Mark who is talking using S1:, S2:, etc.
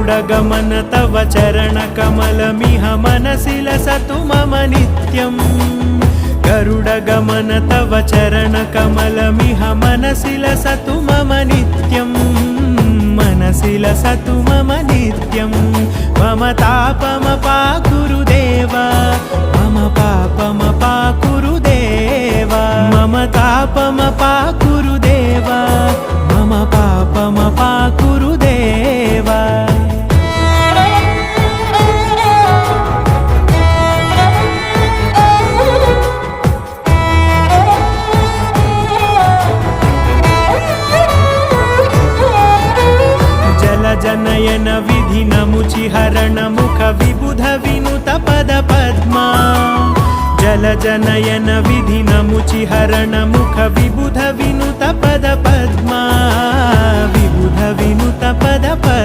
S1: गरुडगमन तव चरणकमलमिह मनसि लसतु मम नित्यम् गरुडगमन तव चरणकमलमिह मनसि लसतु मम नित्यम् मनसि लसतु मम नित्यम् मम तापमपाकुरु देव मम पापमपाकुरु देव मम तापमपाकुरु देव मम पापमपाकुरु देव जनयन विधिनमुचिहरण मुख विबुध विनुत पद पद्मा जल जनयन विधिनमुचिहरण मुख विबुध विनुत पद पद्मा विबुध विनुत पद पद्मा।